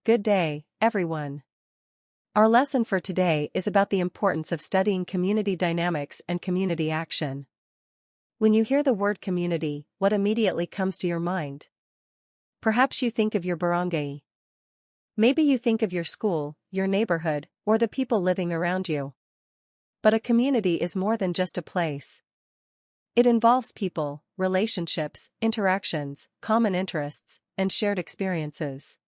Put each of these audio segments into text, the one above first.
Good day, everyone. Our lesson for today is about the importance of studying community dynamics and community action. When you hear the word community, what immediately comes to your mind? Perhaps you think of your barangay. Maybe you think of your school, your neighborhood, or the people living around you. But a community is more than just a place. It involves people, relationships, interactions, common interests, and shared experiences.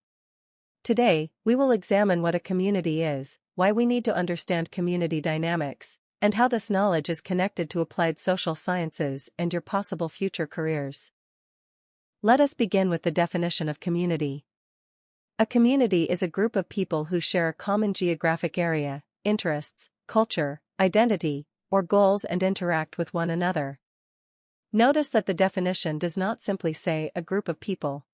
Today, we will examine what a community is, why we need to understand community dynamics, and how this knowledge is connected to applied social sciences and your possible future careers. Let us begin with the definition of community. A community is a group of people who share a common geographic area, interests, culture, identity, or goals and interact with one another. Notice that the definition does not simply say a group of people.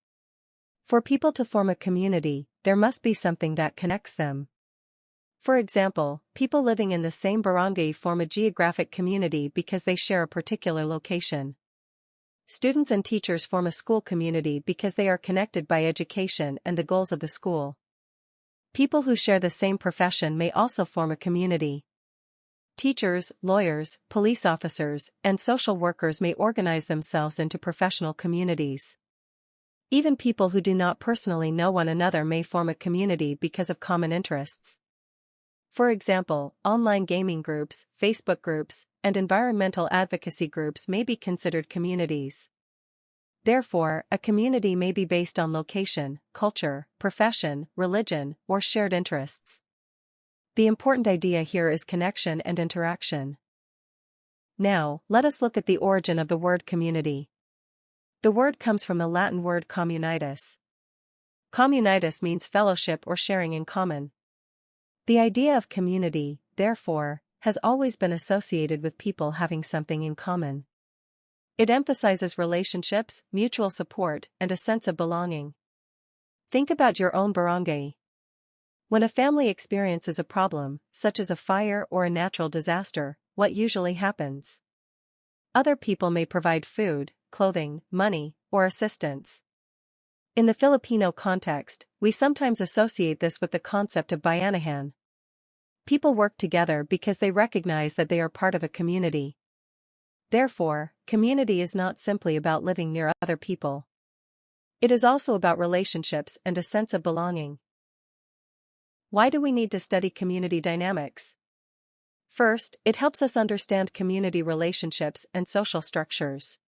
For people to form a community, there must be something that connects them. For example, people living in the same barangay form a geographic community because they share a particular location. Students and teachers form a school community because they are connected by education and the goals of the school. People who share the same profession may also form a community. Teachers, lawyers, police officers, and social workers may organize themselves into professional communities. Even people who do not personally know one another may form a community because of common interests. For example, online gaming groups, Facebook groups, and environmental advocacy groups may be considered communities. Therefore, a community may be based on location, culture, profession, religion, or shared interests. The important idea here is connection and interaction. Now, let us look at the origin of the word community. The word comes from the Latin word communitas. Communitas means fellowship or sharing in common. The idea of community, therefore, has always been associated with people having something in common. It emphasizes relationships, mutual support, and a sense of belonging. Think about your own barangay. When a family experiences a problem, such as a fire or a natural disaster, what usually happens? Other people may provide food, clothing, money, or assistance. In the Filipino context, we sometimes associate this with the concept of bayanihan. People work together because they recognize that they are part of a community. Therefore, community is not simply about living near other people. It is also about relationships and a sense of belonging. Why do we need to study community dynamics? First, it helps us understand community relationships and social structures.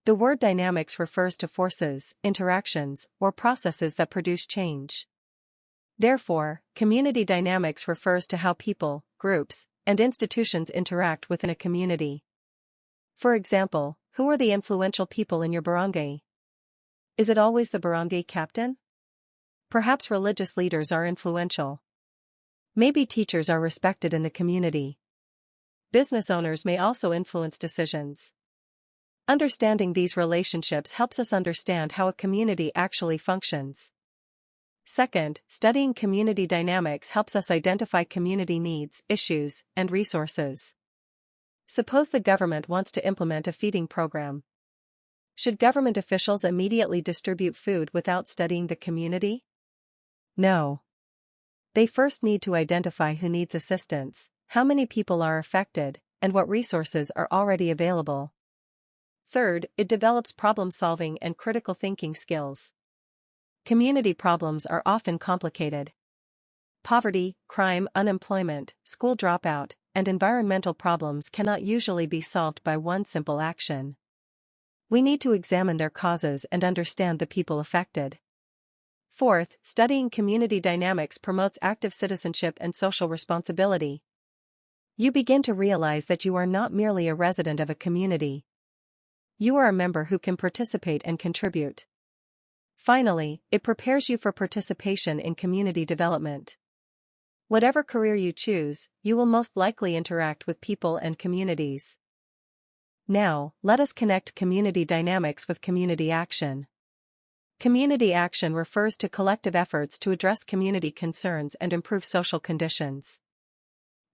The word dynamics refers to forces, interactions, or processes that produce change. Therefore, community dynamics refers to how people, groups, and institutions interact within a community. For example, who are the influential people in your barangay? Is it always the barangay captain? Perhaps religious leaders are influential. Maybe teachers are respected in the community. Business owners may also influence decisions. Understanding these relationships helps us understand how a community actually functions. Second, studying community dynamics helps us identify community needs, issues, and resources. Suppose the government wants to implement a feeding program. Should government officials immediately distribute food without studying the community? No. They first need to identify who needs assistance, how many people are affected, and what resources are already available. Third, it develops problem-solving and critical thinking skills. Community problems are often complicated. Poverty, crime, unemployment, school dropout, and environmental problems cannot usually be solved by one simple action. We need to examine their causes and understand the people affected. Fourth, studying community dynamics promotes active citizenship and social responsibility. You begin to realize that you are not merely a resident of a community. You are a member who can participate and contribute. Finally, it prepares you for participation in community development. Whatever career you choose, you will most likely interact with people and communities. Now, let us connect community dynamics with community action. Community action refers to collective efforts to address community concerns and improve social conditions.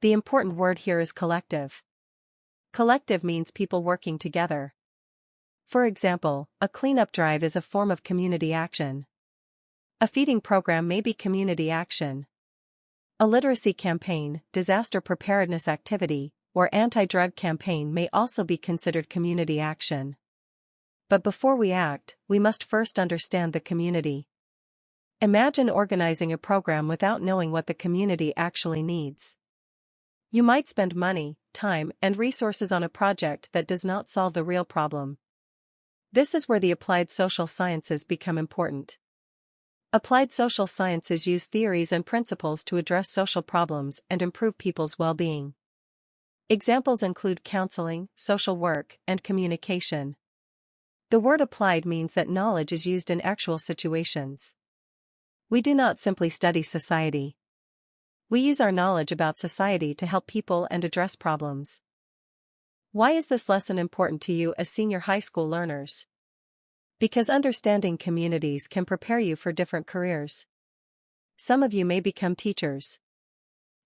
The important word here is collective. Collective means people working together. For example, a cleanup drive is a form of community action. A feeding program may be community action. A literacy campaign, disaster preparedness activity, or anti-drug campaign may also be considered community action. But before we act, we must first understand the community. Imagine organizing a program without knowing what the community actually needs. You might spend money, time, and resources on a project that does not solve the real problem. This is where the applied social sciences become important. Applied social sciences use theories and principles to address social problems and improve people's well-being. Examples include counseling, social work, and communication. The word applied means that knowledge is used in actual situations. We do not simply study society. We use our knowledge about society to help people and address problems. Why is this lesson important to you as senior high school learners? Because understanding communities can prepare you for different careers. Some of you may become teachers.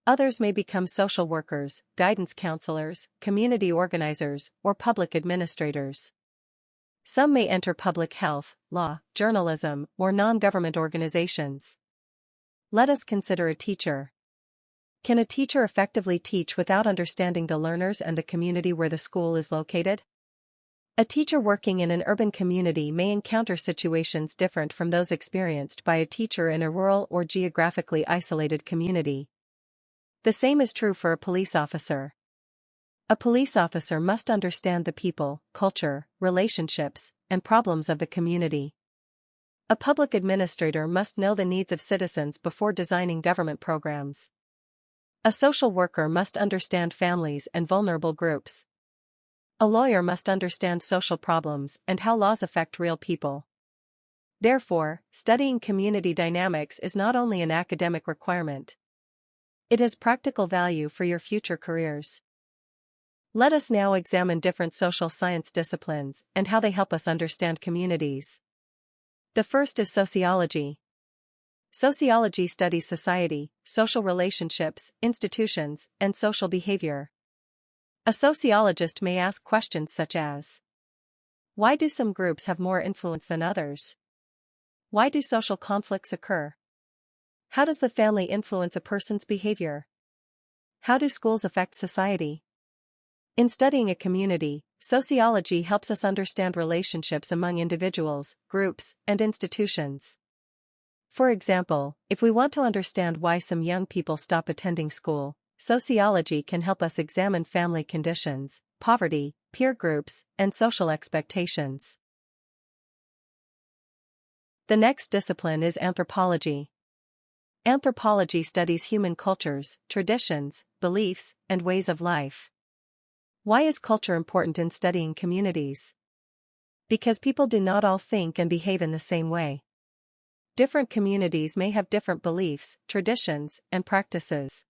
Others may become social workers, guidance counselors, community organizers, or public administrators. Some may enter public health, law, journalism, or non-government organizations. Let us consider a teacher. Can a teacher effectively teach without understanding the learners and the community where the school is located? A teacher working in an urban community may encounter situations different from those experienced by a teacher in a rural or geographically isolated community. The same is true for a police officer. A police officer must understand the people, culture, relationships, and problems of the community. A public administrator must know the needs of citizens before designing government programs. A social worker must understand families and vulnerable groups. A lawyer must understand social problems and how laws affect real people. Therefore, studying community dynamics is not only an academic requirement. It has practical value for your future careers. Let us now examine different social science disciplines and how they help us understand communities. The first is sociology. Sociology studies society, social relationships, institutions, and social behavior. A sociologist may ask questions such as: why do some groups have more influence than others? Why do social conflicts occur? How does the family influence a person's behavior? How do schools affect society? In studying a community, sociology helps us understand relationships among individuals, groups, and institutions. For example, if we want to understand why some young people stop attending school, sociology can help us examine family conditions, poverty, peer groups, and social expectations. The next discipline is anthropology. Anthropology studies human cultures, traditions, beliefs, and ways of life. Why is culture important in studying communities? Because people do not all think and behave in the same way. Different communities may have different beliefs, traditions, and practices.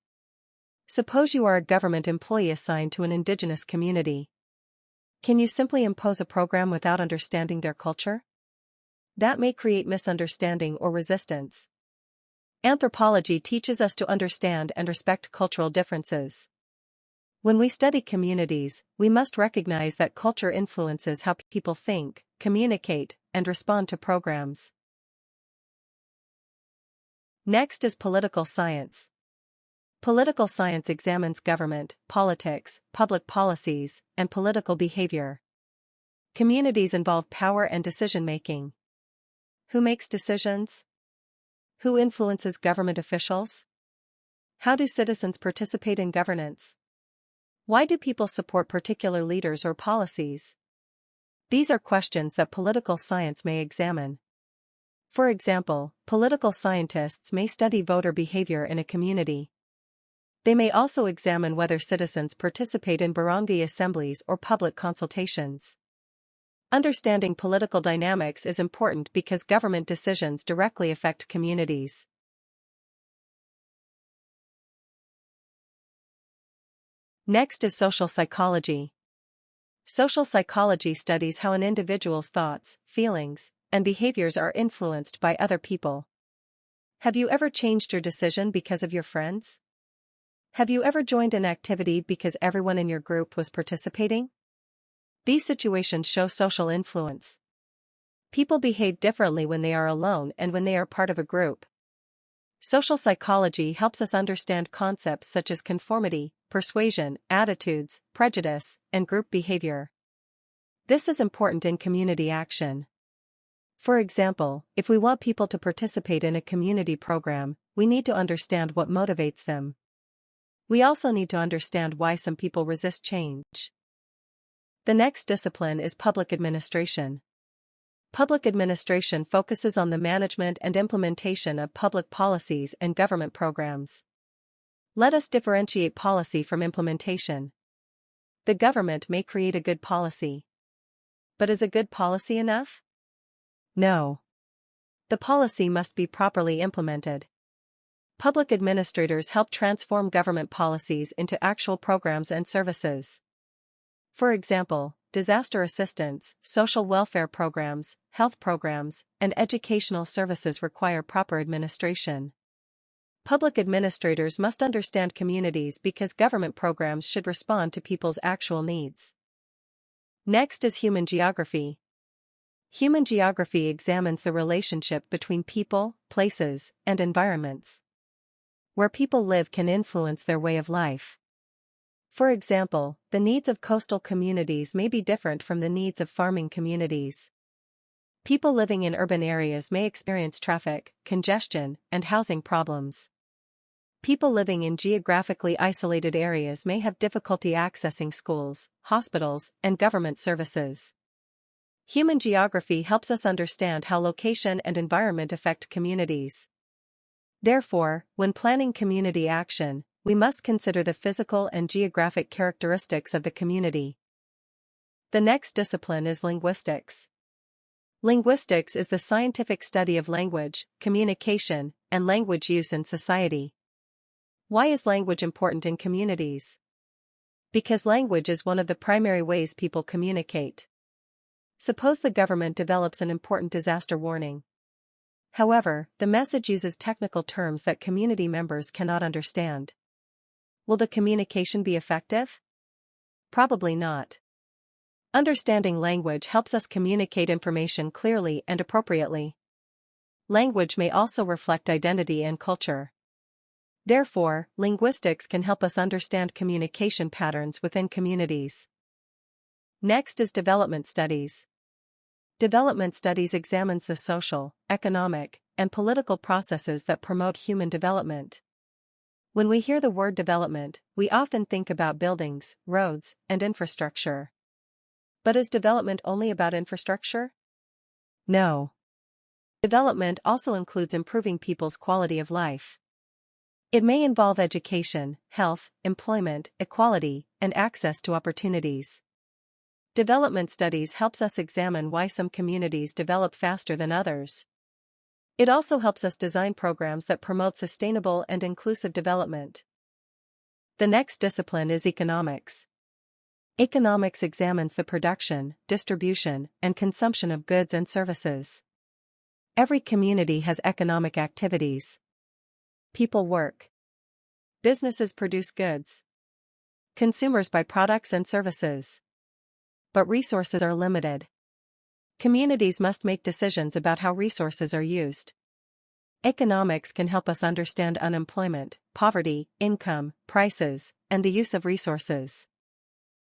Suppose you are a government employee assigned to an indigenous community. Can you simply impose a program without understanding their culture? That may create misunderstanding or resistance. Anthropology teaches us to understand and respect cultural differences. When we study communities, we must recognize that culture influences how people think, communicate, and respond to programs. Next is political science. Political science examines government, politics, public policies, and political behavior. Communities involve power and decision-making. Who makes decisions? Who influences government officials? How do citizens participate in governance? Why do people support particular leaders or policies? These are questions that political science may examine. For example, political scientists may study voter behavior in a community. They may also examine whether citizens participate in barangay assemblies or public consultations. Understanding political dynamics is important because government decisions directly affect communities. Next is social psychology. Social psychology studies how an individual's thoughts, feelings, and behaviors are influenced by other people. Have you ever changed your decision because of your friends? Have you ever joined an activity because everyone in your group was participating? These situations show social influence. People behave differently when they are alone and when they are part of a group. Social psychology helps us understand concepts such as conformity, persuasion, attitudes, prejudice, and group behavior. This is important in community action. For example, if we want people to participate in a community program, we need to understand what motivates them. We also need to understand why some people resist change. The next discipline is public administration. Public administration focuses on the management and implementation of public policies and government programs. Let us differentiate policy from implementation. The government may create a good policy. But is a good policy enough? No. The policy must be properly implemented. Public administrators help transform government policies into actual programs and services. For example, disaster assistance, social welfare programs, health programs, and educational services require proper administration. Public administrators must understand communities because government programs should respond to people's actual needs. Next is human geography. Human geography examines the relationship between people, places, and environments. Where people live can influence their way of life. For example, the needs of coastal communities may be different from the needs of farming communities. People living in urban areas may experience traffic, congestion, and housing problems. People living in geographically isolated areas may have difficulty accessing schools, hospitals, and government services. Human geography helps us understand how location and environment affect communities. Therefore, when planning community action, we must consider the physical and geographic characteristics of the community. The next discipline is linguistics. Linguistics is the scientific study of language, communication, and language use in society. Why is language important in communities? Because language is one of the primary ways people communicate. Suppose the government develops an important disaster warning. However, the message uses technical terms that community members cannot understand. Will the communication be effective? Probably not. Understanding language helps us communicate information clearly and appropriately. Language may also reflect identity and culture. Therefore, linguistics can help us understand communication patterns within communities. Next is development studies. Development studies examines the social, economic, and political processes that promote human development. When we hear the word development, we often think about buildings, roads, and infrastructure. But is development only about infrastructure? No. Development also includes improving people's quality of life. It may involve education, health, employment, equality, and access to opportunities. Development studies helps us examine why some communities develop faster than others. It also helps us design programs that promote sustainable and inclusive development. The next discipline is economics. Economics examines the production, distribution, and consumption of goods and services. Every community has economic activities. People work. Businesses produce goods. Consumers buy products and services. But resources are limited. Communities must make decisions about how resources are used. Economics can help us understand unemployment, poverty, income, prices, and the use of resources.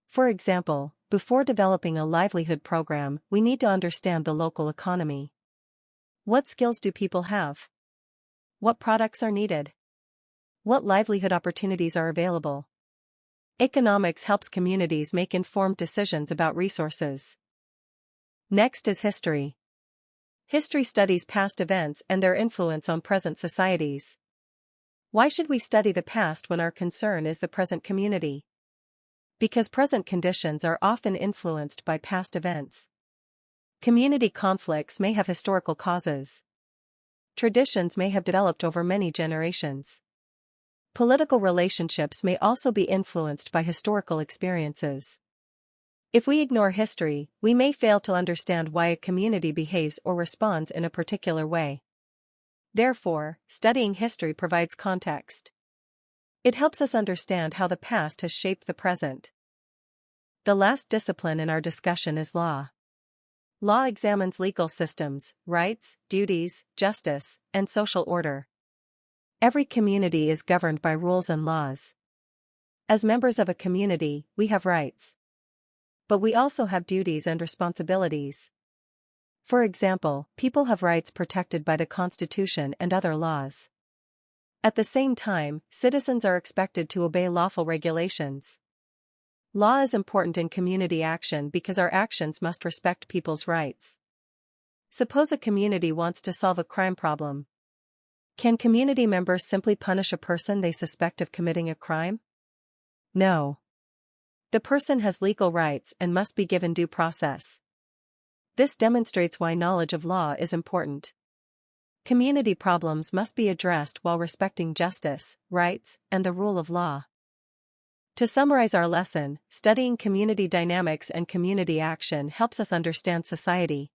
For example, before developing a livelihood program, we need to understand the local economy. What skills do people have? What products are needed? What livelihood opportunities are available? Economics helps communities make informed decisions about resources. Next is history. History studies past events and their influence on present societies. Why should we study the past when our concern is the present community? Because present conditions are often influenced by past events. Community conflicts may have historical causes. Traditions may have developed over many generations. Political relationships may also be influenced by historical experiences. If we ignore history, we may fail to understand why a community behaves or responds in a particular way. Therefore, studying history provides context. It helps us understand how the past has shaped the present. The last discipline in our discussion is law. Law examines legal systems, rights, duties, justice, and social order. Every community is governed by rules and laws. As members of a community, we have rights. But we also have duties and responsibilities. For example, people have rights protected by the Constitution and other laws. At the same time, citizens are expected to obey lawful regulations. Law is important in community action because our actions must respect people's rights. Suppose a community wants to solve a crime problem. Can community members simply punish a person they suspect of committing a crime? No. The person has legal rights and must be given due process. This demonstrates why knowledge of law is important. Community problems must be addressed while respecting justice, rights, and the rule of law. To summarize our lesson, studying community dynamics and community action helps us understand society.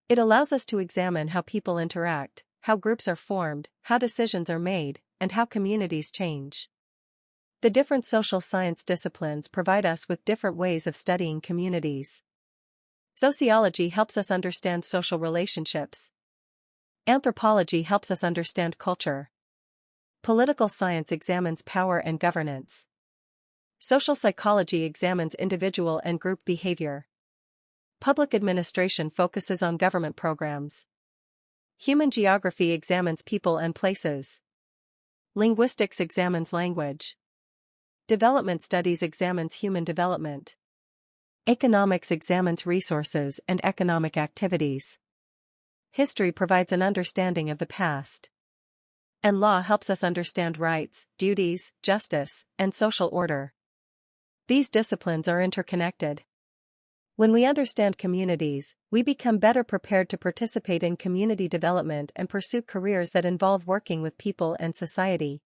It allows us to examine how people interact, how groups are formed, how decisions are made, and how communities change. The different social science disciplines provide us with different ways of studying communities. Sociology helps us understand social relationships. Anthropology helps us understand culture. Political science examines power and governance. Social psychology examines individual and group behavior. Public administration focuses on government programs. Human geography examines people and places. Linguistics examines language. Development studies examines human development. Economics examines resources and economic activities. History provides an understanding of the past. And law helps us understand rights, duties, justice, and social order. These disciplines are interconnected. When we understand communities, we become better prepared to participate in community development and pursue careers that involve working with people and society.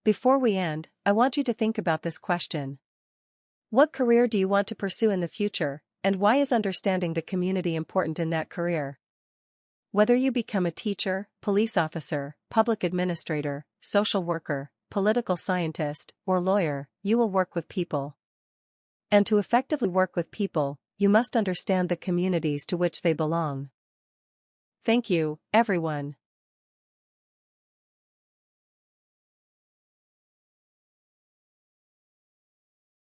Before we end, I want you to think about this question. What career do you want to pursue in the future, and why is understanding the community important in that career? Whether you become a teacher, police officer, public administrator, social worker, political scientist, or lawyer, you will work with people. And to effectively work with people, you must understand the communities to which they belong. Thank you, everyone.